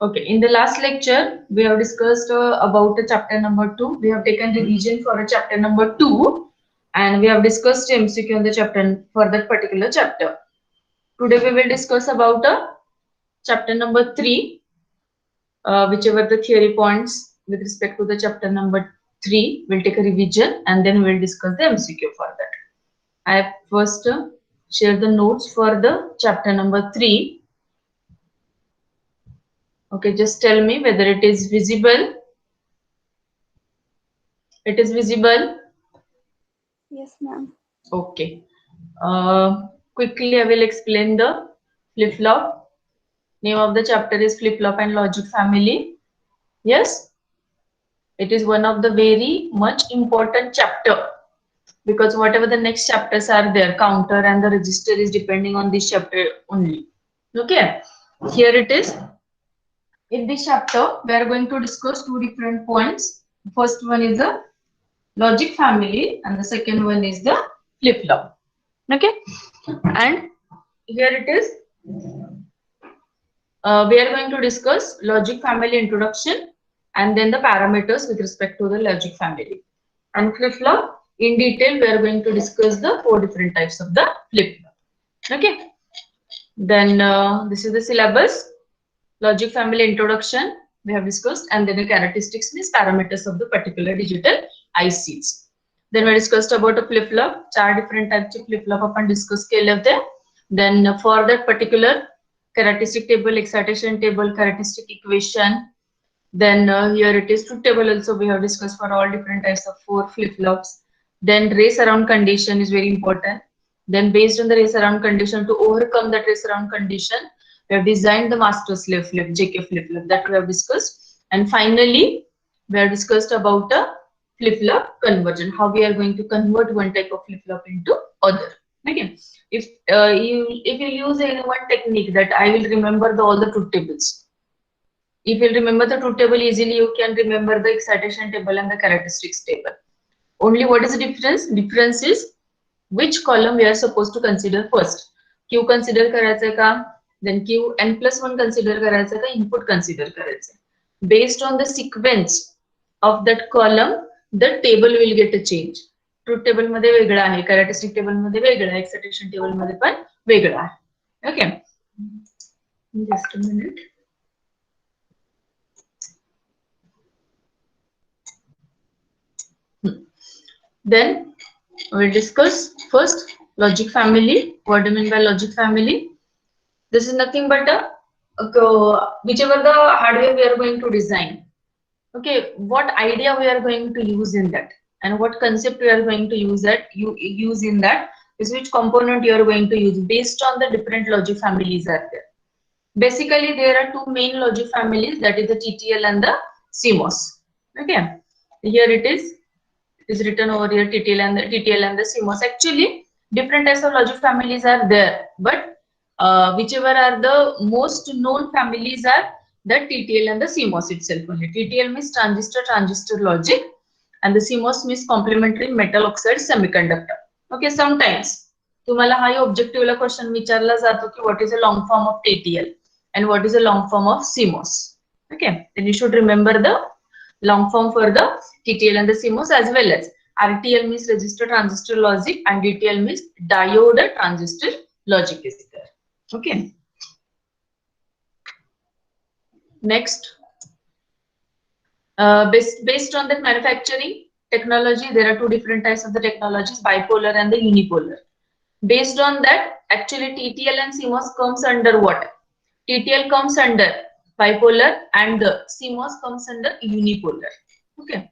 Okay, in the last lecture, we have discussed about chapter number 2. We have taken revision for chapter number 2 and we have discussed MCQ in the chapter for that particular chapter. Today we will discuss about chapter number 3, whichever the theory points with respect to the chapter number 3, we'll take a revision and then we'll discuss the MCQ for that. I have first shared the notes for the chapter number 3. Okay, just tell me whether it is visible. It is visible. Yes, ma'am. Okay. Quickly, I will explain the flip-flop. Name of the chapter is flip-flop and logic family. Yes, it is one of the very much important chapter because whatever the next chapters are there, counter and the register is depending on this chapter only. Okay, here it is. In this chapter, we are going to discuss two different points. First one is the logic family and the second one is the flip-flop. Okay, and here it is. We are going to discuss logic family introduction and then the parameters with respect to the logic family. And flip-flop, in detail, we are going to discuss the 4 different types of the flip-flop. Okay. Then this is the syllabus. Logic family introduction we have discussed, and then the characteristics means parameters of the particular digital ICs. Then we discussed about a flip-flop. 4 different types of flip-flop आपण discuss केले होते. Then for that particular characteristic table, excitation table, characteristic equation. Then here it is truth table also we have discussed for all different types of 4 flip-flops. Then race around condition is very important. Then based on the race around condition, to overcome that race around condition, we have designed the master slave flip, JK flip-flop that we have discussed. And finally, we have discussed about a flip-flop conversion, how we are going to convert one type of flip-flop into other. Okay. If you use any one technique that I will remember all the truth tables. If you remember the truth table easily, you can remember the excitation table and the characteristics table. Only what is the difference? Difference is which column we are supposed to consider first. Q consider करायचं का? Then Q n+1 consider करायचं का? Input consider करायचं. Based on the sequence of that column, the table will get a change. Truth table मध्ये वेगळा आहे, characteristic table मध्ये वेगळा आहे, excitation table मध्ये पण वेगळा आहे. Okay. Just a minute. Then we'll discuss first logic family. What do you mean by logic family? This is nothing but whichever the hardware we are going to design. Okay, what idea we are going to use in that, and what concept we are going to use in that is which component you are going to use based on the different logic families are there. Basically, there are 2 main logic families, that is the TTL and the CMOS. Okay, here it is written over here, TTL and the CMOS. Actually, different types of logic families are there, but whichever are the most known families are the TTL and the CMOS itself only. TTL means transistor logic, and the CMOS means complementary metal oxide semiconductor. Okay, sometimes तुम्हाला हा ऑब्जेक्टिव्हला question विचारला जातो की what is a long form of TTL and what is a long form of CMOS. Okay, then you should remember the long form for the TTL and the CMOS, as well as RTL means resistor transistor logic and DTL means diode transistor logic is there. Okay. Next, based on that manufacturing technology, there are 2 different types of the technologies, bipolar and the unipolar. Based on that, actually TTL and CMOS comes under what? TTL comes under bipolar and the CMOS comes under unipolar. Okay.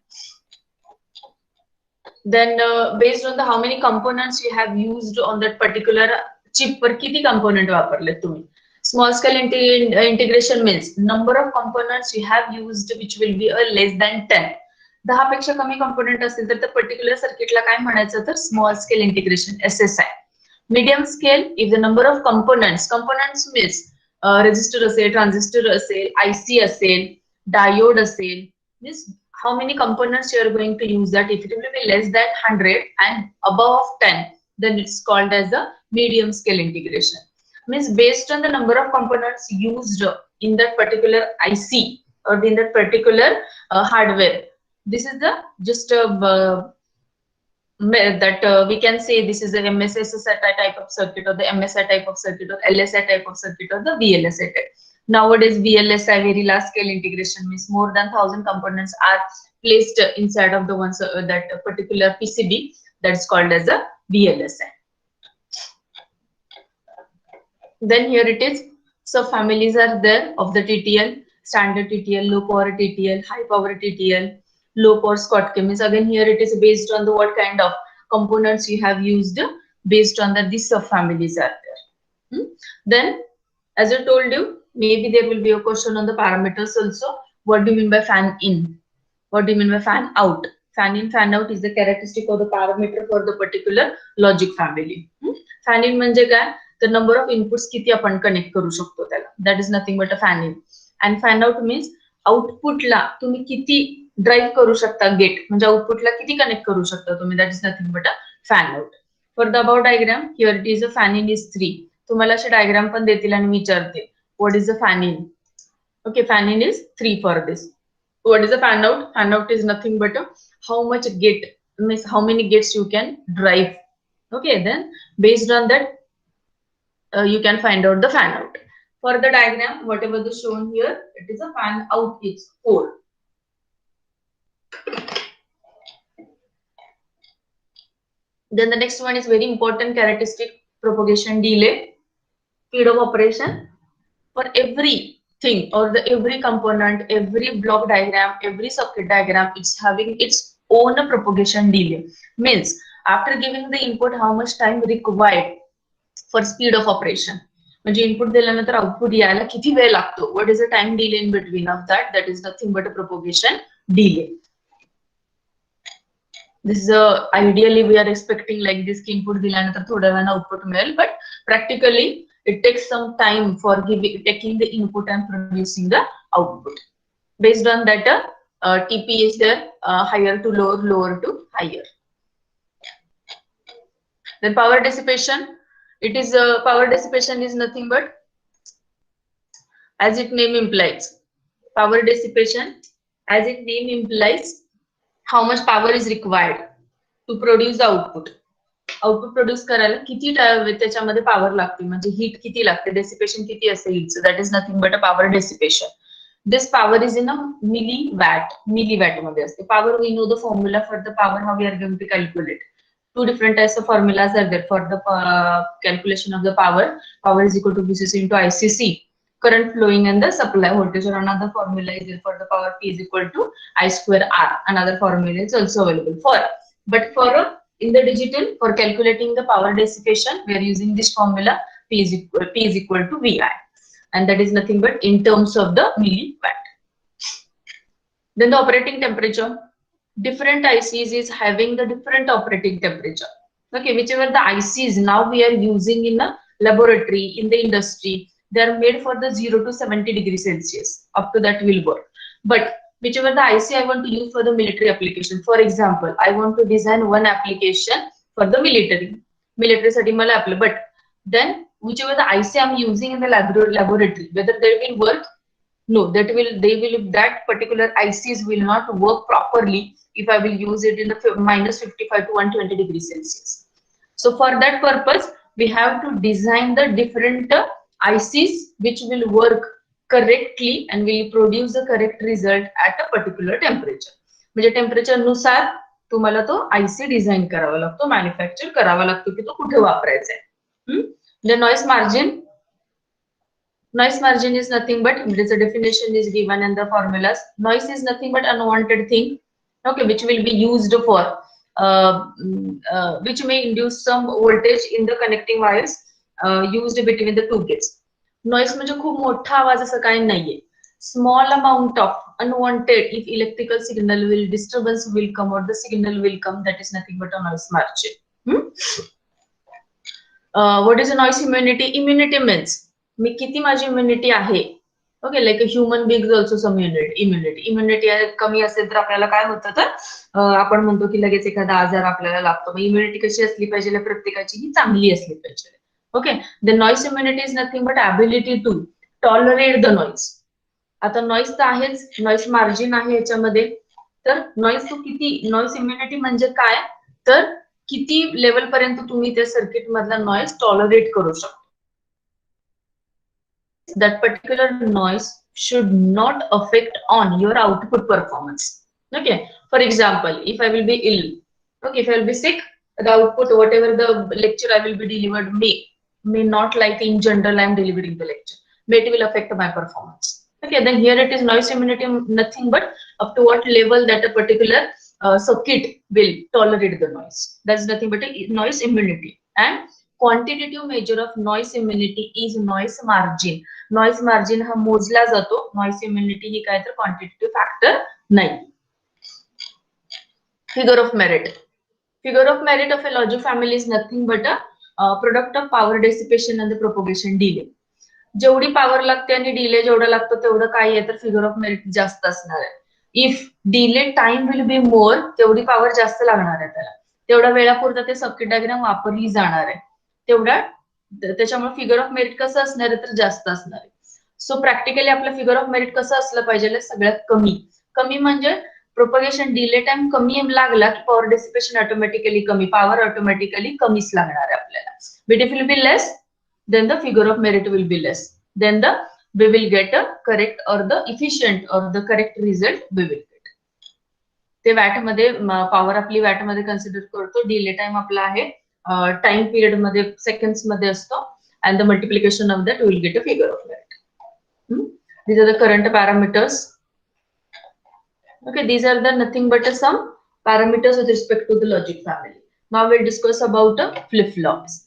Then based on the how many components you have used on that particular chip, पर किती component वापरले तुम्ही? Small scale integration means number of components you have used which will be less than 10. 10 पेक्षा कमी component असतील तर त्या particular circuit ला काय म्हणायचं तर small scale integration SSI. Medium scale, if the number of components means resistor असेल, transistor असेल, IC असेल, diode असेल, means how many components you are going to use that. If it will be less than 100 and above 10, then it's called as the medium scale integration. Means based on the number of components used in that particular IC or in that particular hardware. This is the just we can say this is the MSSI type of circuit or the MSI type of circuit or LSI type of circuit or the VLSI type. Nowadays VLSI, very large scale integration, means more than 1,000 components are placed inside of the ones that particular PCB, that's called as a VLSI. Then here it is, subfamilies are there of the TTL: standard TTL, low power TTL, high power TTL, low power Schottky. Means again here it is based on the what kind of components you have used, based on that these subfamilies are there. Then as I told you, maybe there will be a question on the parameters also. What do you mean by fan in? What do you mean by fan out? Fan in, fan out is the characteristic of the parameter for the particular logic family. Fan in म्हणजे काय? The number of inputs किती आपण connect करू शकतो त्याला, that is nothing but a fan in. And fan out means आउटपुटला तुम्ही किती drive करू शकता, गेट म्हणजे आउटपुटला किती कनेक्ट करू शकता तुम्ही, that is nothing but a fan out. For the above diagram, here it is a fan in is 3. तुम्हाला असे डायग्राम पण देतील आणि विचारतील what is the fan in. Okay, fan in is 3 for this. What is the fan out? Fan out is nothing but how much gate, means how many gates you can drive. Okay, then based on that you can find out the fan out. For the diagram, whatever is shown here, it is a fan out is 4. Then the next one is very important characteristic: propagation delay, speed of operation. For everything or the every component, every block diagram, every circuit diagram, it's having its own propagation delay. Means after giving the input, how much time required for speed of operation. म्हणजे input दिल्यानंतर output यायला किती वेळ लागतो, what is the time delay in between of that, that is nothing but a propagation delay. This is ideally we are expecting like this की input दिल्यानंतर थोड्या वेळाने output मिळेल, but practically it takes some time for taking the input and producing the output. Based on that TP is there, higher to lower, lower to higher. Then power dissipation. It is power dissipation is nothing but, as its name implies, power dissipation, as its name implies, how much power is required to produce the output. Output produce करायला किती त्याच्यामध्ये power लागते, म्हणजे heat किती लागते, dissipation किती असते heat, that is nothing but a power dissipation. This power is in a milliwatt मध्ये असते. Power, we know the formula for the power, how we are going to calculate. Two different types of formulas are there for the calculation of the power. Power is equal to VCC into ICC, current flowing and the supply voltage. Or another formula is there for the power, P is equal to I square R. Another formula is also available for. But for in the digital, for calculating the power dissipation, we are using this formula, P is equal to VI, and that is nothing but in terms of the milliwatt. Then the operating temperature. Different ICs is having the different operating temperature. Okay, whichever the ICs now we are using in a laboratory, in the industry, they are made for the 0 to 70 degrees Celsius. Up to that will work. But whichever the IC I want to use for the military application, for example, I want to design one application for the military setting, but then whichever the IC I'm using in the laboratory, whether they will work, no, that particular ICs will not work properly if I will use it in the minus 55 to 120 degrees Celsius. So for that purpose, we have to design the different ICs which will work correctly and will produce the correct result at a particular temperature. म्हणजे temperature नुसार तुम्हाला तो IC design करावा लागतो, manufacture करावा लागतो की तो कुठे वापरायचा आहे. The noise margin. Noise margin is nothing but, there is a definition is given in the formulas. Noise is nothing but unwanted thing, okay, which will be used for which may induce some voltage in the connecting wires used between the two gates. Noise म्हणजे खूप मोठा आवाज असं काही नाहीये. Small amount of unwanted, if electrical signal will disturbance will come or the signal will come, that is nothing but a noise margin. What is a noise immunity? Immunity means मी किती माझी immunity आहे. Okay, like human being also some immunity कमी असेल तर आपल्याला काय होतं, तर आपण म्हणतो की लगेच एखादा आजार आपल्याला लागतो. मग इम्युनिटी कशी असली पाहिजे, प्रत्येकाची ही चांगली असली पाहिजे. Okay, the noise immunity is nothing but ability to tolerate the noise. आता नॉइज तर आहेच, नॉइज मार्जिन आहे याच्यामध्ये. तर नॉइज तो किती, नॉइज इम्युनिटी म्हणजे काय, तर किती लेवल पर्यंत तुम्ही त्या सर्किट मधला नॉइज टॉलरेट करू शकता. That particular noise should not affect on your output performance. Okay, for example, if I will be ill, okay, if I will be sick, the output, whatever the lecture I will be delivered may not, like in general I am delivering the lecture, but it will affect my performance. Okay, then here it is noise immunity, nothing but up to what level that a particular circuit will tolerate the noise. That's nothing but a noise immunity. And quantitative measure of noise immunity is noise margin. Noise margin हा मोजला जातो. Noise immunity ही काय तर quantitative factor नाही. Figure of merit. Figure of merit of a logic family is nothing but a product of power dissipation and the propagation delay. जेवढी power लागते आणि delay जेवढा लागतो तेवढं काय आहे तर फिगर ऑफ मेरिट जास्त असणार आहे. If delay time will be more, तेवढी पॉवर जास्त लागणार आहे त्याला, तेवढ्या वेळापुरता ते सर्किट डायग्राम वापरली जाणार आहे, तेवढा त्याच्यामुळे फिगर ऑफ मेरिट कसं असणार आहे तर जास्त असणार आहे. सो प्रॅक्टिकली आपलं फिगर ऑफ मेरिट कसं असलं पाहिजे, सगळ्यात कमी. कमी म्हणजे प्रोपगेशन डिले टाइम कमी लागला की पॉवर डेसिपेशन ऑटोमॅटिकली कमी, पॉवर ऑटोमॅटिकली कमीच लागणार आहे आपल्याला. But if will be less, then the figure of merit will be less, then we will get a correct or the efficient or the correct result we will get. ते watt मध्ये power आपली watt मध्ये consider करतो, delay time आपला आहे time period मध्ये seconds मध्ये असतो, and the multiplication of that we will get a figure of merit. These are the current parameters. Okay, these are the nothing but some parameters with respect to the logic family. Now we'll discuss about flip-flops.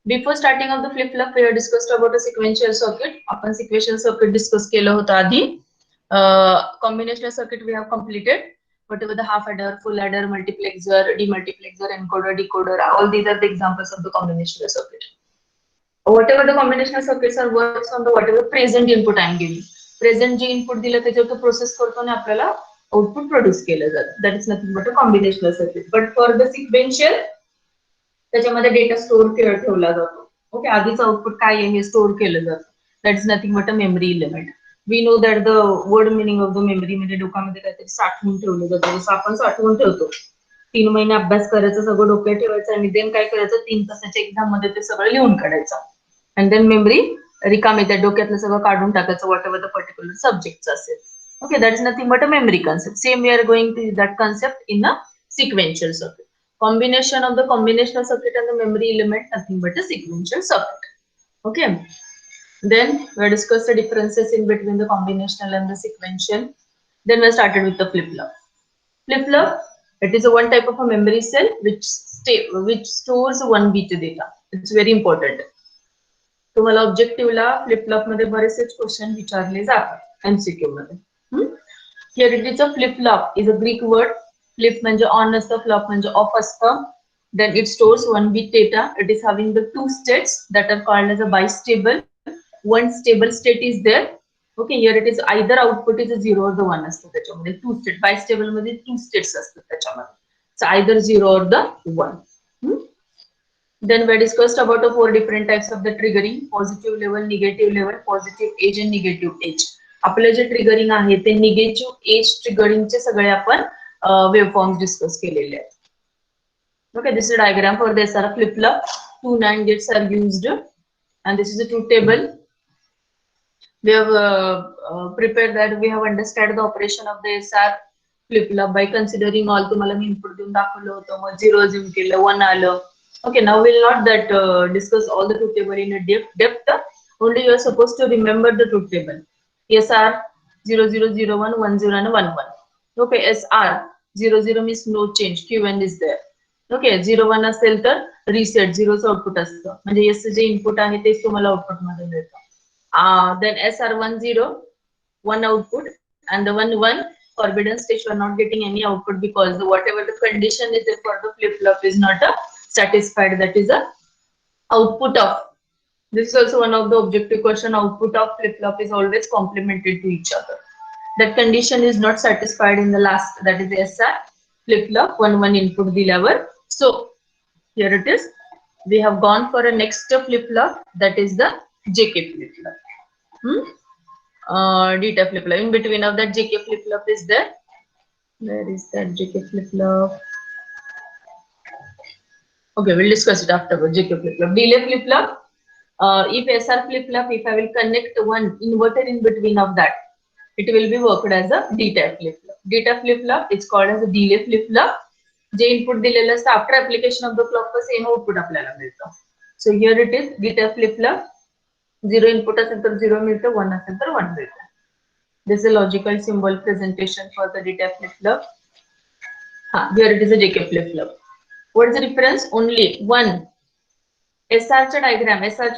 Before starting of the flip-flop, we have discussed about a sequential circuit. आपण sequential circuit discuss केलं होतं आधी. Combinational circuit we have completed. Whatever the half adder, full adder, multiplexer, demultiplexer, encoder, decoder, all these are the examples of the combinational circuit. Whatever the combinational circuits are works on the whatever present input I am giving. Present J input दिलं त्याच्यावर तो process करतो आणि आपल्याला output produce केलं जातं. That is nothing but a combinational circuit. But for the sequential, त्याच्यामध्ये data store ठेवला जातो. ओके, आधीच आउटपुट काय आहे हे स्टोअर केलं जातं. That is nothing but a memory element. We know that the word meaning of the memory म्हणजे डोक्यामध्ये काहीतरी साठवून ठेवलं जातं. जसं आपण साठवून ठेवतो, 3 महिने अभ्यास करायचं, सगळं डोक्यात ठेवायचं आणि देन काय करायचं, 3 तासाच्या एक्झाम मध्ये ते सगळं लिहून काढायचं. अँड देन मेमरी रिकामी, त्या डोक्यातलं सगळं काढून टाकायचं, whatever the particular subject असेल. Okay, that is nothing but a memory concept. Same we are going to that concept in a sequential circuit. Combination of the combinational circuit and the memory element, nothing but a sequential circuit. Okay, then we discussed the differences in between the combinational and the sequential. Then we started with the flip-flop. Flip-flop, it is a one type of a memory cell which stores 1 bit data. It's very important. तुम्हाला ऑब्जेक्टिव्हला flip-flop मध्ये बरेचसे question विचारले जातात MCQ मध्ये. Here it is a flip-flop is a Greek word. Flip म्हणजे on असतं, flop म्हणजे of असतं. Then it stores 1 bit data. It is having the 2 states that are called as a bistable. One stable state is there. Okay, here it is either output is a 0 or the 1 असतं त्याच्यामध्ये. 2 state bistable मध्ये 2 states असतात त्याच्यामध्ये. So either 0 or the 1. Then we discussed about the 4 different types of the triggering: positive level, negative level, positive edge and negative edge. आपलं जे triggering आहे ते negative edge ट्रिगरिंगचे सगळे आपण वेवफॉर्म्स डिस्कस केलेले आहेत. Okay, this is a diagram for the SR flip-flop. 2 NAND gates are used, and this is a truth table. We have prepared that. We have understood the operation of the SR flip-flop by considering all. तुम्हाला मी input देऊन दाखवलं होतं, मग 0 झिम केलं, 1 आलं. Okay, now we'll not that discuss all the truth table in a depth. Only you are supposed to remember the truth table. SR 0001 10 and 11. Okay, SR 00 means no change, Q1 is there. Okay, 01 असेल तर reset, 0 चं output असतं, म्हणजे S जे input आहे तेच तुम्हाला output मध्ये मिळतं. Then SR 10 1 output and the 11 forbidden state, you are not getting any output because whatever the condition is there for the flip-flop is not satisfied. That is a output of. This is also one of the objective question. Output of flip-flop is always complementary to each other. That condition is not satisfied in the last, that is the SR flip-flop 1 input dilaver. So here it is. We have gone for a next flip-flop, that is the JK flip-flop. D type flip flop. In between of that, JK flip flop is there. Where is that JK flip flop? Okay, we'll discuss it afterwards. JK flip flop. Delay flip flop. If SR flip flop, if I will connect one inverter in between of that, it will be worked as a D type flip flop. D type flip flop, it's called as a delay flip flop. J input दिलेलं असतं after application of the clock were same output आपल्याला मिळतं. So here it is D type flip flop. 0 input असेल तर 0 मिळतं, 1 असेल तर 1 मिळतं. This is a logical symbol presentation for the D type flip flop. Here it is a JK flip flop. What is the difference? Only one. SR चे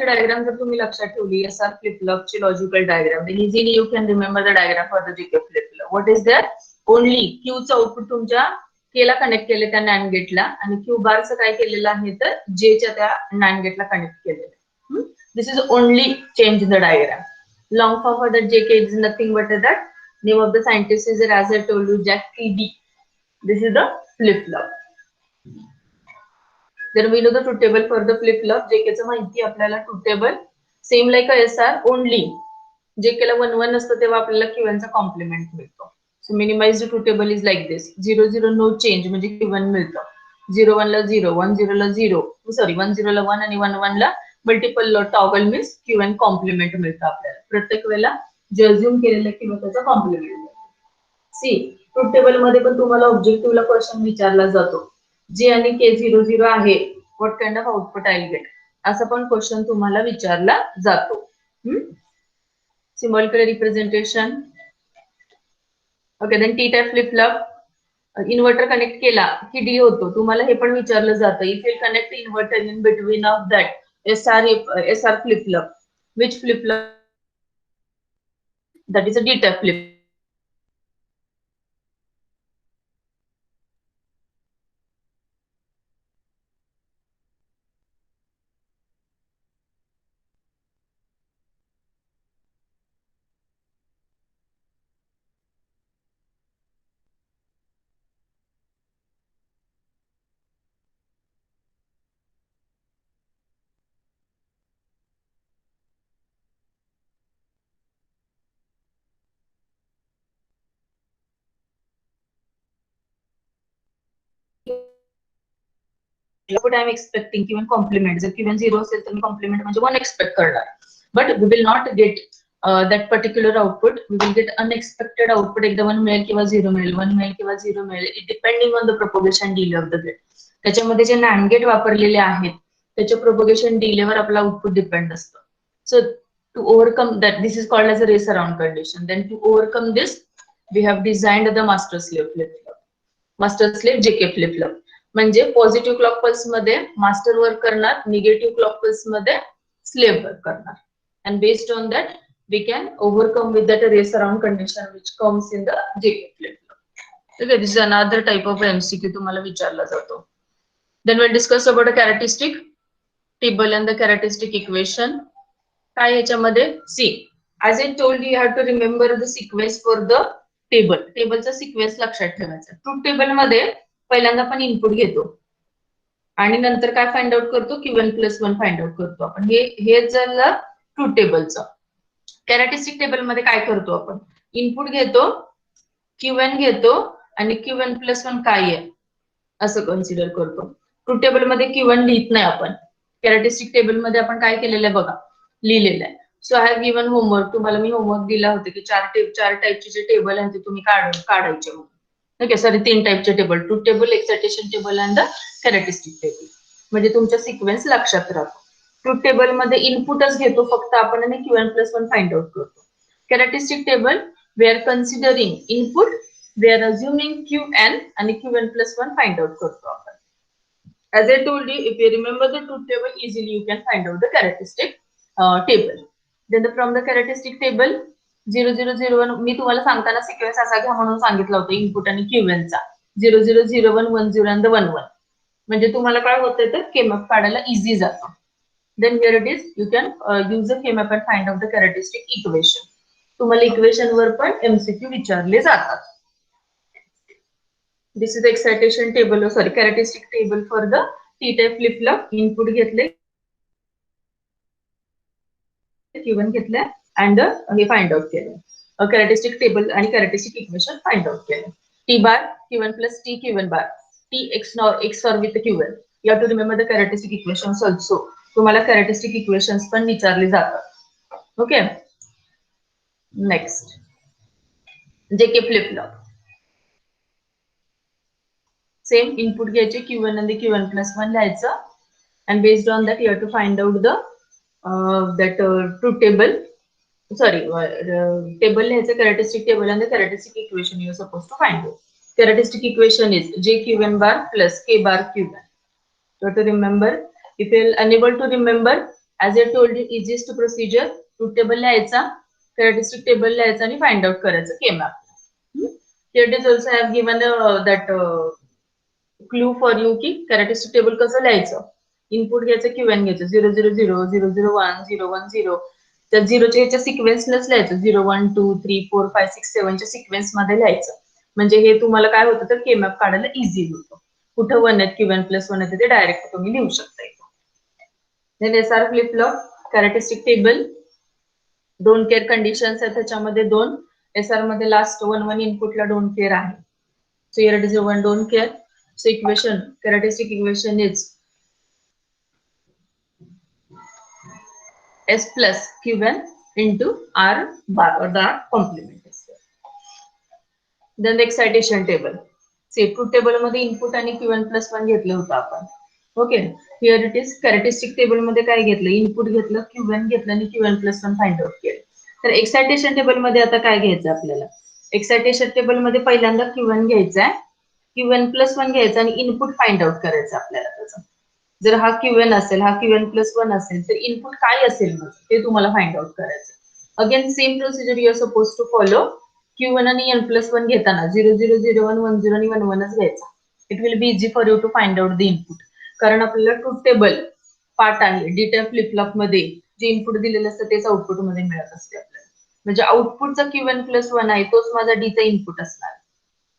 diagram जर तुम्ही लक्षात ठेवली, एसआर फ्लिप फ्लॉप ची logical diagram, then easily you can remember the diagram for the JK flip flop. What is that? Only क्यूचं output तुमच्या केला connect केले त्या नॅन्ड गेटला, आणि क्यू बारचं काय केलेलं आहे तर जेच्या त्या नॅन्ड गेटला कनेक्ट केलेलं. This is only change in the diagram. Long form for that JK is nothing but that name of the scientist is as I told you Jack TB. This is the flip flop. Then we know the truth table for the flip flop. JK चं माहिती आपल्याला truth table same like SR only JK ला 1 1 असतं तेव्हा आपल्याला Q1 चा compliment मिळतो. So minimize the truth table is like this. 0 0 no change म्हणजे Q1 मिळतं. 0 1 ला 0, 1 0 ला 0, सॉरी 1 0 ला 1 आणि 1 1 ला multiple toggle means Q1 complement मिळतं आपल्याला. प्रत्येक वेळेला जे अज्युम केलेलं किंवा त्याचा कॉम्प्लिमेंट मिळतो. सी ट्रूथ टेबल मध्ये पण तुम्हाला ऑब्जेक्टिव्हला क्वेश्चन विचारला जातो. जे आणि के 0 0 आहे, what kind of output I get, असं पण क्वेश्चन तुम्हाला विचारला जातो. Symbolical representation. Okay, then T type flip flop. Inverter connect केला की डी होतो. तुम्हाला हे पण विचारलं जातं, if you connect inverter in between of that SR flip flop, which flip flop, that is a D type flip. What I'm expecting Q1 complement. जर Q1 0 असेल तर मी कॉम्प्लिमेंट म्हणजे 1 एक्सपेक्ट करणार. But we will not get that particular output. We will get unexpected output. एकदा 1 मिळेल किंवा 0 मिळेल, 1 मिळेल किंवा 0 मिळेल. It depending on the propagation delay of the gate. त्याच्यामध्ये जे नॅन्ड गेट वापरलेले आहेत त्याच्या प्रोपोगेशन डिलेवर आपला आउटपुट डिपेंड असतं. So to overcome that, this is called as a race around condition. Then to overcome this we have designed the master slave flip flop. Master slave JK flip flop म्हणजे positive clock pulse मध्ये master work करणार, negative clock pulse मध्ये slave work करणार. And based on that we can overcome with that race around condition which comes in the JK flip flop. ठीक आहे, this is another type of MCQ तुम्हाला विचारला जातो. Then will discuss about a characteristic table and the characteristic equation. काय याच्यामध्ये see, as I told you have to remember the sequence for the table. टेबलचा sequence लक्षात ठेवायचा. Truth table मध्ये पहिल्यांदा आपण इनपुट घेतो आणि नंतर काय फाइंड आउट करतो, Q1 + 1 फाइंड आउट करतो आपण. हे झालं ट्रूथ टेबलचं. कॅरेक्टरिस्टिक टेबल मध्ये काय करतो आपण, इनपुट घेतो, Q1 घेतो आणि Q1 + 1 काय आहे असं कन्सिडर करतो. ट्रूथ टेबल मध्ये Q1 लिहित नाही आपण. कॅरेक्टरिस्टिक टेबल मध्ये आपण काय केलेलं आहे बघा, लिहिलेलं आहे. सो आय हॅव गिवन होमवर्क. तुम्हाला मी होमवर्क दिला होता की चार टाईपचे जे टेबल आहे ते तुम्ही काढायचे. ओके, सॉरी 3 टाईपचे table, truth table, excitation table and the characteristic table. म्हणजे तुमच्या सिक्वेन्स लक्षात राहतो. ट्रूथ टेबल मध्ये इनपुटच घेतो फक्त आपण आणि Q1 + 1 फाइंड आउट करतो. Characteristic table we are considering input, we are assuming Qn आणि Q1 + 1 फाइंड आउट करतो आपण. As I told you, if you remember the truth table, easily you can find out the characteristic table. Then from the characteristic table 0 0 0 1 मी तुम्हाला सांगताना sequence असा घ्या म्हणून सांगितलं होतं इनपुट आणि Q1 चा. 0 0 0 1 1 0 and 1 1. म्हणजे तुम्हाला काय होतंय तर केमॅप काढायला इझी जातं. Then here it is, you can use the KMAP and find out the characteristic equation. तुम्हाला इक्वेशन वर पण MCQ विचारले जातात. This is the excitation table, sorry, characteristic table for the T-type flip-flop. Input घेतले, Q1 घेतले and hey find out केलं. Characteristic table आणि characteristic equation find out केलं. T bar Q1 plus T Q1 bar T XOR with Q1. You have to remember the characteristic equations also. तुम्हाला characteristic equations पण विचारले जातात. Okay, next JK flip flop. Same input घ्यायचे Q1 आणि Q1 plus 1 लिहायचं, and based on that you have to find out the truth table. Sorry, table लिहायचं, characteristic table and the characteristic equation you are supposed to find out. Characteristic equation is JQ1 bar plus K bar Q1. So to remember, if you are unable to remember, as I told you, easiest procedure, truth table लिहायचा, characteristic table लिहायचा आणि find out करायचं K map. Here it is also I have given that clue for you की characteristic table कसं लिहायचं. Input घ्यायचं Q1 घ्यायचं 0 0 0 0 0 1 0 1 0. तर 0च्या ह्याच्या सिक्वेन्सलाच लिहायचं 0 1 2 3 4 5 6 7 च्या सिक्वेन्स मध्ये लिहायचं. म्हणजे हे तुम्हाला काय होतं तर के मॅप काढायला इझी होतं. कुठं 1 आहेत Q1 plus 1 आहे ते डायरेक्ट तुम्ही लिहू शकता. Then SR flip flop characteristic table, don't care conditions आहेत त्याच्यामध्ये दोन. SR मध्ये लास्ट 1 1 इनपुटला डोंट केअर आहे. So here it is 1 don't care. So equation, characteristic equation is S plus Q1 into R bar or the complement. Then the excitation table. See, truth table मध्ये input आणि Q1 plus 1 घेतलं होतं आपण. Okay, here it is characteristic table मध्ये काय घेतलं, input घेतलं Q1 घेतलं आणि Q1 plus 1 फाइंड आउट केलं. तर एक्सायटेशन टेबल मध्ये आता काय घ्यायचं आपल्याला, एक्सायटेशन टेबल मध्ये पहिल्यांदा Q1 घ्यायचा, Q1 plus 1 घ्यायचा आणि इनपुट फाइंड आउट करायचं आपल्याला त्याचं. जर हा Q1 असेल, हा Q1 plus 1 असेल तर इनपुट काय असेल मग ते तुम्हाला फाइंड आउट करायचं. Again same procedure you are suppose to follow. Q1 आणि N plus 1 घेताना 0 0 0 1 1 0 आणि 1 1च घ्यायचा. It will be easy for you to find out the input. कारण आपल्याला ट्रूथ टेबल पार्ट आहे डेटा फ्लिप फ्लॉप मध्ये जे इनपुट दिलेलं असतं तेच आउटपुट मध्ये मिळत असते आपल्याला. म्हणजे आउटपुटचा Q1 plus 1 आहे तोच माझा डीचा इनपुट असणार.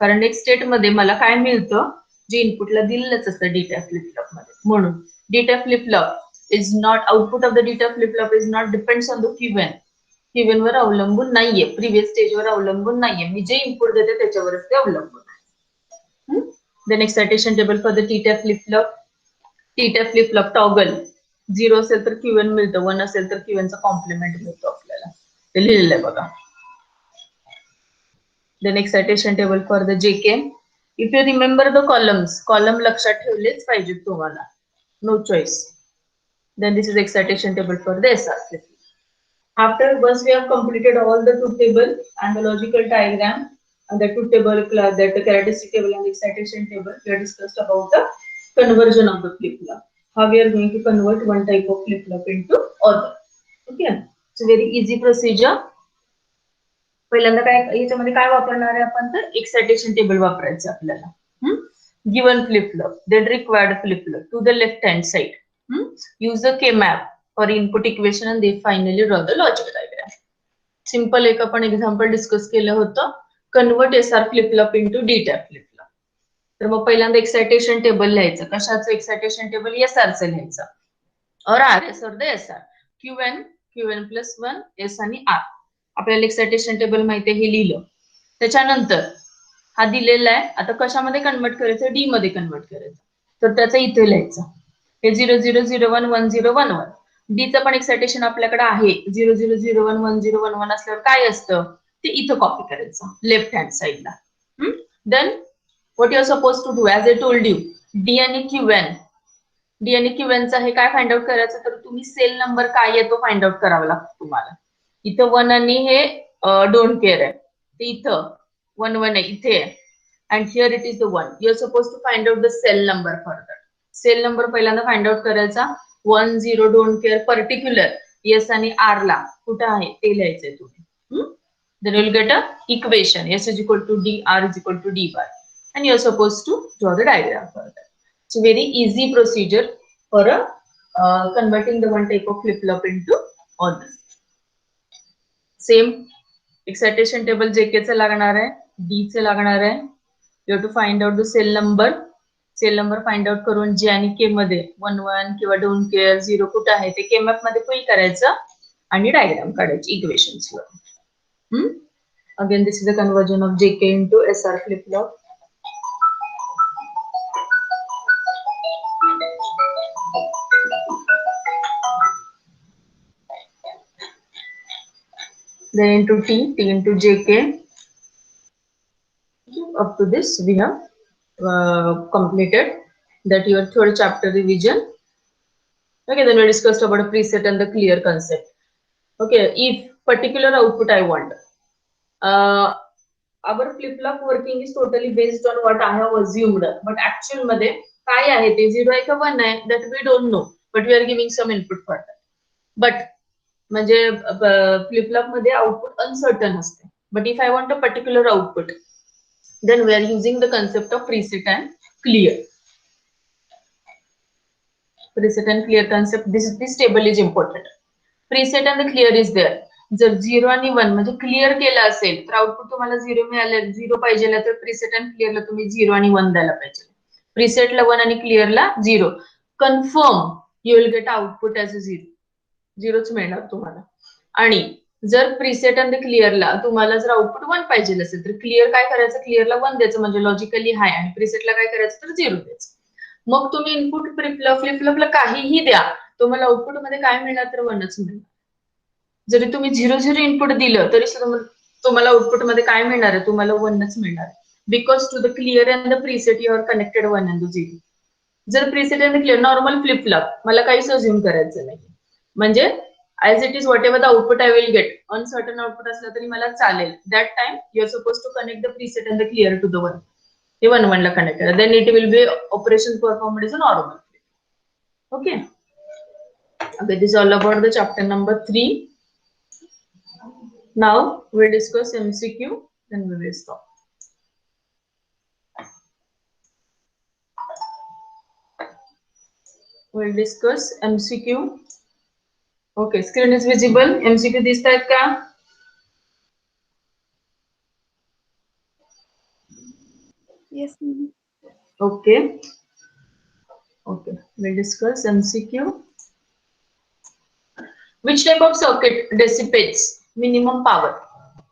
कारण नेक्स्ट स्टेट मध्ये मला काय मिळतं, जे इनपुटला दिलेलंच असतं डेटा फ्लिप फ्लॉप मध्ये. म्हणून data flip flop is not, output of the data flip flop is not depends on the Q1 वर अवलंबून नाहीये, प्रिव्हियस स्टेजवर अवलंबून नाहीये. मी जे इनपुट देते त्याच्यावरच ते अवलंबून आहे. Then excitation table for the T-टॅप फ्लिप फ्लॉप. T-टॅप फ्लिप फ्लॉप टॉगल 0 असेल तर Q1 मिळतं, 1 असेल तर Q1 चा कॉम्प्लिमेंट मिळतो आपल्याला. ते लिहिलेलं आहे बघा. Then excitation table for the JK. If you remember the columns, column लक्षात ठेवलेच पाहिजेत तुम्हाला, no choice. Then this is excitation table for the SR flip flop. After once we have completed all the truth table and the logical diagram and the truth table, that the characteristic table and the excitation table, we have discussed about the conversion of the flip flop. How we are going to convert one type of flip flop into other. Okay, it's a very easy procedure. पहिल्यांदा काय याच्यामध्ये काय वापरणार आहे आपण तर excitation table वापरायचं आपल्याला. Given flip flop, then required flip flop to the left hand side. Use the K map for input equation and they finally draw the logic diagram. Simple एक आपण एक्झाम्पल डिस्कस केलं होतं, convert SR flip flop into D-टॅप flip flop. तर मग पहिल्यांदा excitation table लिहायचं. कशाचं एक्सायटेशन टेबल, SRचं लिहायचं. और RS और the SR Q1 plus 1 S आणि R. आपल्याला एक्सायटेशन टेबल माहिती आहे, हे लिहिलं. त्याच्यानंतर हा दिलेला आहे, आता कशामध्ये कन्वर्ट करायचं, D मध्ये कन्वर्ट करायचं. तर त्याचं इथे लिहायचं. हे 0 0 0 1 1 0 1 1. डीचं पण एक्सायटेशन आपल्याकडे आहे 0 0 0 1 1 0 1 1 असल्यावर काय असतं ते इथं कॉपी करायचं लेफ्ट हँड साइडला. Then what you are suppose to do, as I told you, D आणि Q1 चा हे काय फाइंड आउट करायचं तर तुम्ही सेल नंबर काय आहे तो फाइंड आउट करावा लागतो तुम्हाला. इथं 1 आणि हे डोंट केअर आहे, ते इथं 1 1 आहे इथे, and here it is the 1. You are suppose to find out the cell number for that. Cell number पहिल्यांदा फाइंड आउट करायचा. 1 0 डोंट केअर पर्टिक्युलर S आणि R ला कुठं आहे ते लिहायचंय तुम्ही. Then you will get a equation S is equal to D, R is equal to D bar, and you are supposed to draw the diagram for that. It's a very easy procedure for converting the one type of flip flop into all this. Same excitation table JK चं लागणार आहे, D चं लागणार आहे. You have to find out the cell number. Cell number find out करून J आणि K मध्ये 1 1 किंवा डोंट केअर 0 कुठं आहे ते K मॅप मध्ये फिल करायचं. आणि डायग्राम काढायची equations were. Again this is a conversion of JK into SR flip flop. Then into T into JK. Up to this we have completed that your third chapter revision. Okay, then we discussed about a preset and the clear concept. Okay, if particular output I want, our flip-flop working is totally based on what I have assumed, but actual मध्ये काय आहे ते 0 आहे का 1 आहे that we don't know, but we are giving some input for that. But म्हणजे flip-flop मध्ये output uncertain असते. But if I want a particular output, then we are using the concept of preset and clear. Preset and clear concept. This table is important. Preset and the clear is there. जर 0 आणि 1 म्हणजे clear केलं असेल तर output तुम्हाला 0 मिळालं, 0 पाहिजे तर प्रीसेट आणि क्लिअरला तुम्ही 0 आणि 1 द्यायला पाहिजे. प्रीसेटला 1 आणि क्लिअरला 0. Confirm you will get output as a 0. 0च मिळणार तुम्हाला. आणि जर प्रीसेट आणि क्लिअरला तुम्हाला जर आउटपुट 1 पाहिजे असेल तर क्लिअर काय करायचं, क्लिअरला 1 द्यायचं म्हणजे लॉजिकली हाय आणि प्रीसेटला काय करायचं तर 0 द्यायचं. मग तुम्ही इनपुट फ्लिप-फ्लॉपला काहीही द्या, तुम्हाला आउटपुट मध्ये काय मिळणार तर 1च मिळणार. जरी तुम्ही 0-0 इनपुट दिलं तरी तुम्हाला आउटपुट मध्ये काय मिळणार आहे, तुम्हाला 1च मिळणार. Because to the clear and the preset you are connected 1 and 0. जर preset and clear normal flip flop मला काहीच अज्युम करायचं नाही, म्हणजे as it is whatever the output I will get, uncertain output असलं तरी मला चालेल. That time you are suppose to connect the preset and the clear to the 1. हे 1-1 ला कनेक्ट करा, then it will be operation performed is a normal. Okay, this is all about the chapter number 3. Now we'll discuss MCQ, then we will stop. We'll discuss MCQ. Okay, screen is visible. MCQ this type ka? Yes, ma'am. Okay. Okay, we'll discuss MCQ. Which type of circuit dissipates minimum power?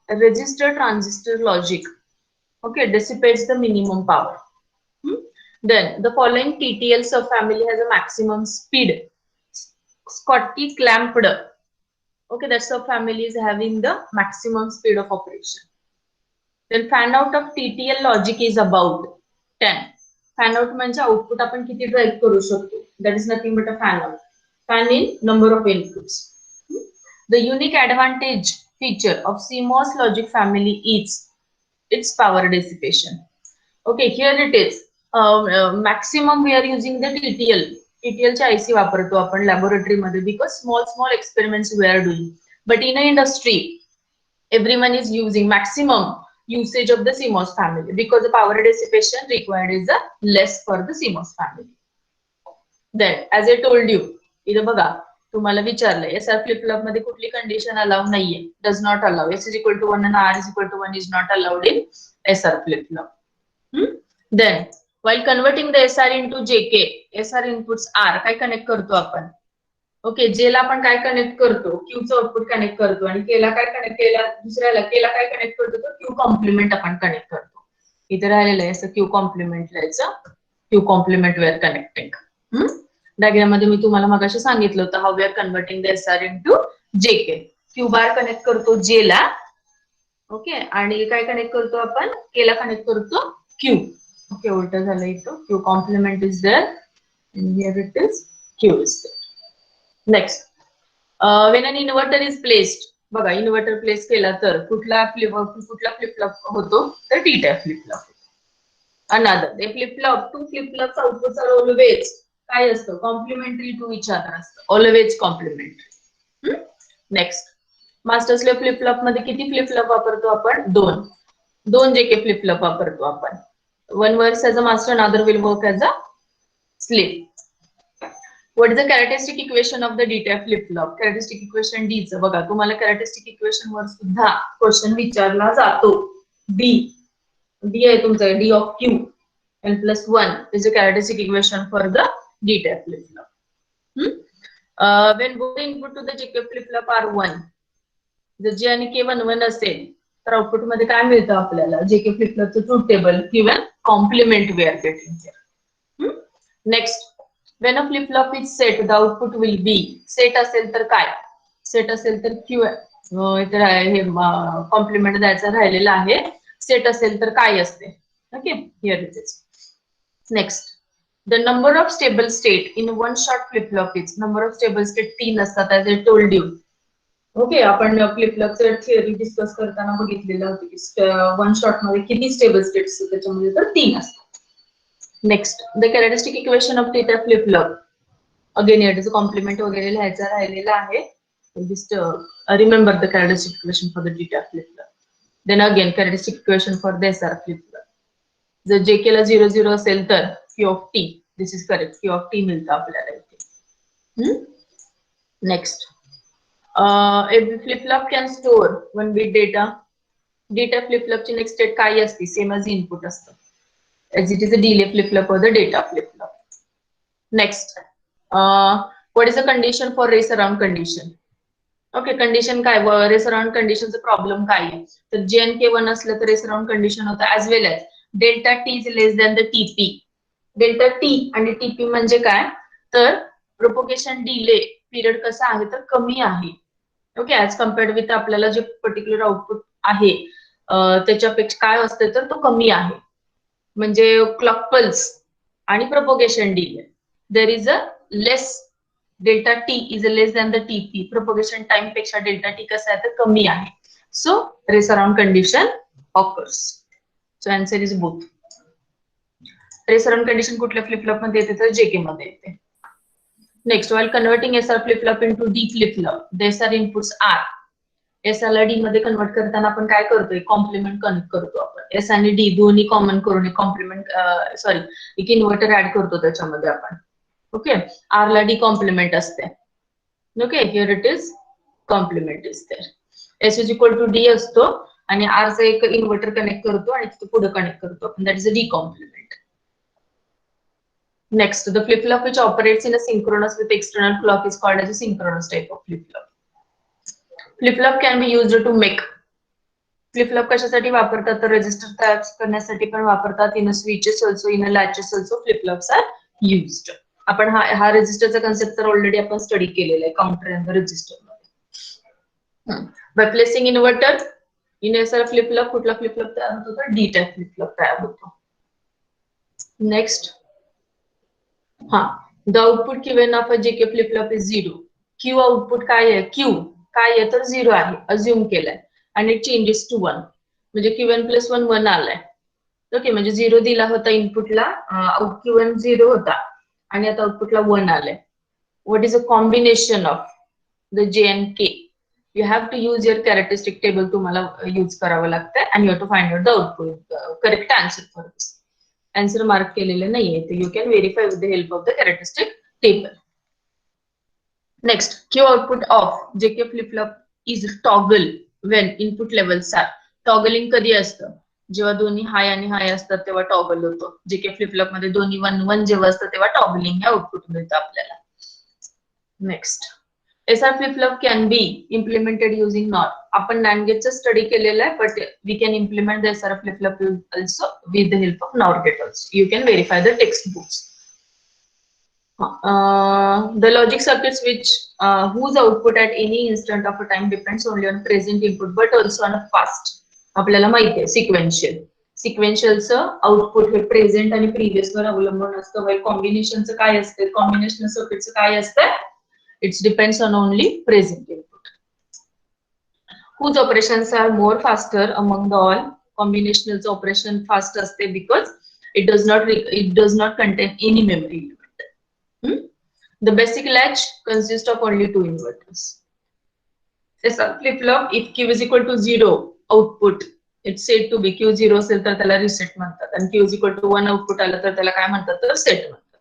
A resistor, transistor, logic. Okay, dissipates the minimum power. Then the following TTL subfamily has a maximum speed. Schottky clamped. Okay, that subfamily is having the maximum speed of operation. Then fan out of TTL logic is about 10. Fan out म्हणजे output आपण किती drive करू शकतो. That is nothing but a fan out. Fan in number of inputs. The unique advantage feature of CMOS logic family is its power dissipation. Okay, here it is. Maximum we are using the TTL. TTL चा IC वापरतो आपण laboratory मध्ये because small experiments we are doing. But in an industry, everyone is using maximum usage of the CMOS family because the power dissipation required is less for the CMOS family. Then, as I told you, इथं बघा तुम्हाला विचारलं SR flip-flop मध्ये कुठली condition allow नाहीये, does not allow. S is equal to 1 and R is equal to 1 is not allowed in SR flip-flop. Then, while converting the SR into JK, SR inputs R काय connect करतो आपण? Okay, जेला आपण काय connect करतो, क्यूचं output connect करतो आणि केला काय कनेक्ट केला, दुसऱ्याला केला काय कनेक्ट करतो तर क्यू कॉम्प्लिमेंट आपण कनेक्ट करतो. इथे राहिलेलं आहे असं क्यू कॉम्प्लिमेंट लिहायचं. Q complement we are connecting. Diagram मध्ये मी तुम्हाला मगाशी सांगितलं होतं how we are converting the SR into JK. Q bar connect करतो जेला, ओके, आणि काय कनेक्ट करतो आपण, केला कनेक्ट करतो क्यू. ओके, उलट झालं इथं. Q complement is there and here it is Q is there. Next, when an inverter is placed, बघा इन्व्हर्टर प्लेस केला तर कुठला फ्लिप-फ्लॉप होतो तर T type flip flop. Another D flip flop, two flip flops outputs are always काय असतं, complementary to each other असतं, always complementary. Next, master slave flip flop मध्ये किती फ्लिप-फ्लॉप वापरतो आपण, 2 JK फ्लिप-फ्लॉप वापरतो आपण. One works as a master, another will work as a slave. What is the characteristic equation of the D-type flip-flop? Characteristic equation D चं बघा, तुम्हाला characteristic equation वर सुद्धा क्वेश्चन विचारला जातो. D आहे तुमचा D of Q and plus 1 is the characteristic equation for the D-type flip-flop. When both the input to the JK flip-flop are 1, जर J आणि K 1 असेल तर आउटपुट मध्ये काय मिळतं आपल्याला JK flip-flopचं ट्रूथ टेबल किंवा complement we are getting here. Next, when a flip-flop is set, the output will be set असेल तर काय? सेट असेल तर Q इथे हे कॉम्प्लिमेंट द्यायचा राहिलेला आहे. सेट असेल तर काय असते? Okay, here it is. Next, the number of stable state in one shot flip-flop is number of stable state 3 असतात as I told you. Okay, आपण फ्लिप-फ्लॉपचं थिअरी डिस्कस करताना बघितलेलं होतं की वन शॉट मध्ये किती स्टेबल स्टेट्स त्याच्यामध्ये तर 3 असतात. Next, the characteristic equation of theta flip flop. Again it is complement वगैरे लिहायचा राहिलेला आहे. Just remember the characteristic equation for the theta flip-flop. Then again characteristic equation for the SR flip-flop. जर JK ला 0 0 असेल तर Q of T, this is correct, Q of T मिळतं आपल्याला इथे. Next, every flip-flop can store 1 bit data. Data flip-flop ची next state काय असते? Same as input असतं. As it is a delay flip-flop or the data flip-flop. Next, what is the condition for race around condition? Okay, condition काय? Race around कंडिशनचा problem काय आहे? तर J आणि K 1 असलं तर रेस अराउंड कंडिशन होतं as well as delta T is less than the TP. Delta T आणि टीपी म्हणजे काय? तर प्रोपोगेशन डिले पिरियड कसा आहे तर कमी आहे. ओके, ऍज कम्पेअर्ड विथ आपल्याला जे पर्टिक्युलर आउटपुट आहे त्याच्यापेक्षा काय असते तर तो कमी आहे. म्हणजे क्लॉक पल्स आणि propagation delay there is a less. Delta T is less than the TP. Propagation time पेक्षा डेल्टा टी कसा आहे तर कमी आहे. So race around condition occurs. So answer is both. Race around condition कुठल्या flip flop मध्ये येते तर JK मध्ये येते. Next, while converting SR flip-flop into D flip-flop, the SR inputs are. SR ला D मध्ये कन्वर्ट करताना आपण काय करतोय? कॉम्प्लिमेंट कनेक्ट करतो आपण. S आणि D दोन्ही कॉमन करून कॉम्प्लिमेंट एक इन्व्हर्टर ऍड करतो त्याच्यामध्ये आपण. ओके, आर ला डी कॉम्प्लिमेंट असते. Okay, here it is complement is there. S is equal to D असतो आणि आर चा एक इन्व्हर्टर कनेक्ट करतो आणि तिथे पुढे कनेक्ट करतो. That is a D complement. Next, the flip flop which operates in a synchronous with external clock is called as a synchronous type of flip-flop. Flip-flop can be used to make. Flip flop कशासाठी वापरतात तर register तयार करण्यासाठी पण वापरतात. In switches also, in latches also flip flops are used. आपण हा रेजिस्टरचा कन्सेप्ट तर ऑलरेडी आपण स्टडी केलेला आहे काउंटर अँड रेजिस्टर मध्ये. By placing inverter in SR flip flop कुठला फ्लिप-फ्लॉप तयार होतो तर डी टाइप फ्लिप-फ्लॉप तयार होतो. Next, the output given of a JK flip flop is 0. Q output काय आहे? Q काय आहे तर 0 आहे, अज्युम केलाय आणि इट चेंजेस टू 1. म्हणजे Q1 + 1 1 आलाय. ओके, म्हणजे 0 दिला होता इनपुटला, Q1 0 होता आणि आता आउटपुटला 1 आलंय. What is a combination of the J and K? You have to use your characteristic table. तुम्हाला यूज करावं लागतंय and you have to find out the output correct answer for this. Answer mark केलेलं नाहीये तर you can verify with the help of the characteristic table. Next, Q output of JK flip flop is toggle when input levels are. Toggling कधी असतं? जेव्हा दोन्ही हाय आणि हाय असतात तेव्हा टॉगल होतो. JK फ्लिप-फ्लॉप मध्ये दोन्ही 1 1 जेव्हा असतं तेव्हा टॉगलिंग हे आउटपुट मिळतं आपल्याला. Next, SR flip-flop can be implemented using NOR. आपण NAND गेटचा स्टडी केलेला आहे, but we can implement the SR flip-flop also with the help of NOR gate also. You can verify the textbooks. The logic circuits whose output at any instant of a time depends only on present input but also on a past. आपल्याला माहिती आहे sequential. सिक्वेन्शियलचं output हे present आणि previous वर अवलंबून असतं. Well कॉम्बिनेशनचं काय असतं? Combinational सर्किटचं काय असतं? It depends on only present input. Whose operations are more faster among the all? Combinational operation fast asते because it does not contain any memory element. The basic latch consists of only 2 inverters. SR flip-flop, if Q is equal to 0 output, it's said to be Q 0 असेल तर त्याला reset म्हणतात आणि Q is equal to 1 output आलं तर त्याला काय म्हणतात तर set म्हणतात.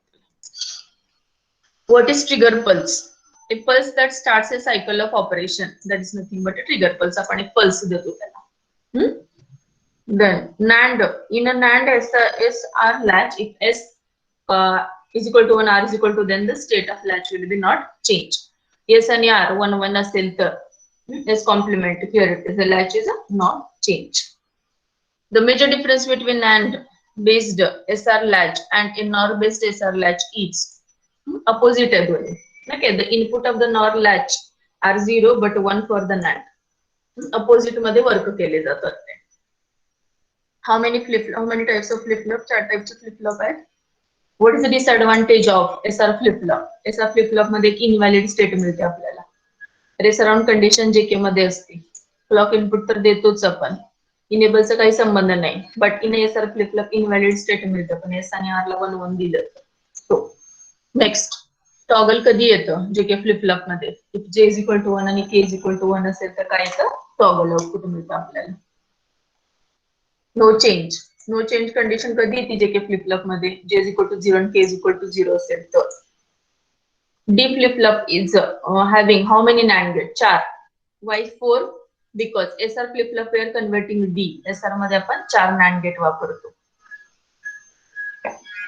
What is trigger pulse? A pulse that starts a cycle of operation. That is nothing but a trigger pulse. आपण एक pulse देतो त्याला. Then NAND. In a NAND SR latch, if S is equal to 1, R is equal to, then the state of latch will be not changed. S आणि R 1 1 असेल तर S complement, here it is, the latch is not change. The major difference between AND based SR latch and a NOR based SR latch is opposite आहे दोन्ही. Okay, the input of the NOR latch are 0 but 1 for the NAND. Opposite मध्ये work केले जातात ते. How many types of flip flop? 4 types of flip flop आहेत. What is the disadvantage of SR flip flop? SR flip flop मध्ये एक invalid state मिळते आपल्याला. Race around condition जेके मध्ये असते. क्लॉक इनपुट तर देतोच आपण, इनेबलचा काही संबंध नाही, but in SR flip flop invalid state मिळतं, पण एस आणि आर ला 1 1 दिलं. सो नेक्स्ट, टॉगल कधी येतं जेके फ्लिप फ्लॉप मध्ये? If J is equal to 1 आणि के इज इक्वल टू 1 असेल तर काय येतं? टॉगल आउटपुट मिळतं आपल्याला. No change. No change condition कधी येते जेके फ्लिप फ्लॉप मध्ये? जे इज इक्वल टू 0 आणि के इज इक्वल टू 0 असेल तर. D flip flop is having how many NAND gates? 4. Why 4? Because SR flip flop we are converting D. SR मध्ये आपण 4 NAND gate वापरतो.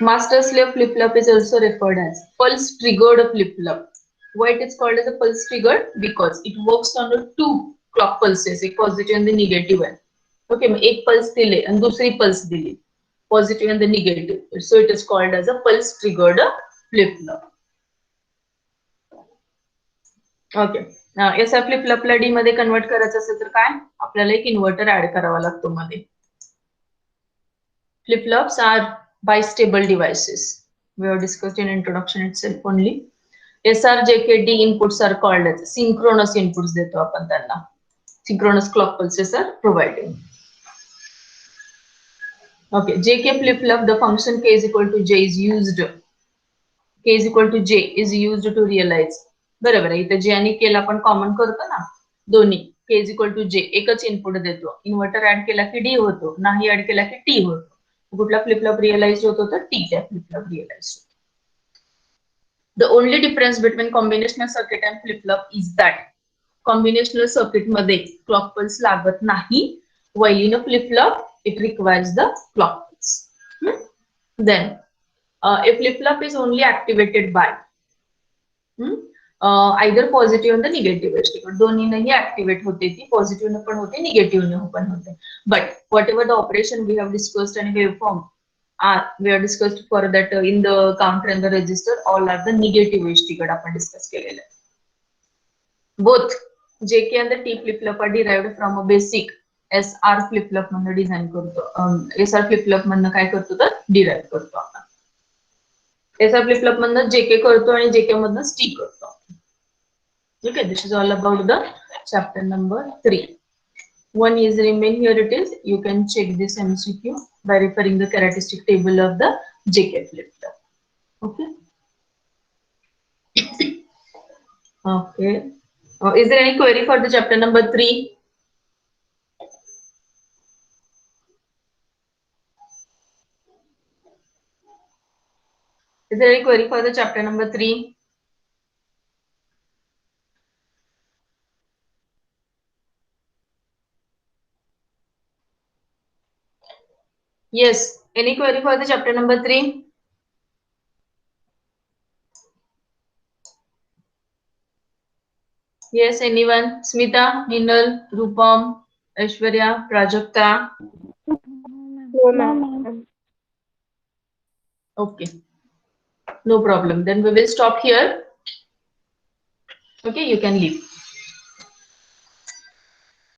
Master slave flip flop is also referred as pulse triggered flip flop. Why it is called as a pulse triggered? Because it works on the 2 clock pulses, एक positive and the negative one. Okay, एक pulse दिले and दूसरी pulse दिली, positive and the negative. So it is called as a pulse triggered flip flop. Okay, SR flip फ्लॉपला D मध्ये convert करायचं असेल तर काय? आपल्याला एक इन्व्हर्टर ऍड करावा लागतो मध्ये. Flip flops are bistable devices. We have discussed in introduction itself only. SR JK D inputs are called as synchronous inputs देतो आपण त्यांना. Synchronous clock pulses are provided. Okay, JK flip flop the function K is equal to J is used. K is equal to J is used to realise. बरोबर आहे, इथं जे आणि के ला आपण common करतो ना, दोन्ही के इज इक्वल टू जे एकच इनपुट देतो. इन्व्हर्टर ऍड केला की डी होतो, नाही ऍड केला की टी होतो. कुठला फ्लिप फ्लॉप रिअलाइज होतो तर टी च्या फ्लिप फ्लॉप रिअलाइज होतो. The only difference between combinational circuit and flip flop is that combinational circuit मध्ये क्लॉक पल्स लागत नाही, while in a flip flop it requires the clock pulse. Then a flip flop is only activated by either positive and the negative state. दोन्हीही activate होते, ती positive पण होते, negative पण होते. But whatever the operation we have discussed आणि waveform we have discussed for that in the counter and the register, all are the negative state आपण discuss केलेले. Both JK and the T flip flop are derived from a basic SR flip flop मधून design करतो. SR flip flop मधून काय करतो तर derive करतो आपण. SR flip flop मधून JK करतो आणि JK मधून T करतो. Okay, this is all about the chapter number 3. One is remain here it is. You can check this MCQ by referring the characteristic table of the JK flip flop. Okay. Okay. Is there any query for the chapter number 3? Is there any query for the chapter number 3? Yes. Any query for the chapter number 3? Yes, anyone? Smita, Hinal, Rupam, Aishwarya, Prajakta? No, ma'am. Okay. No problem. Then we will stop here. Okay, you can leave.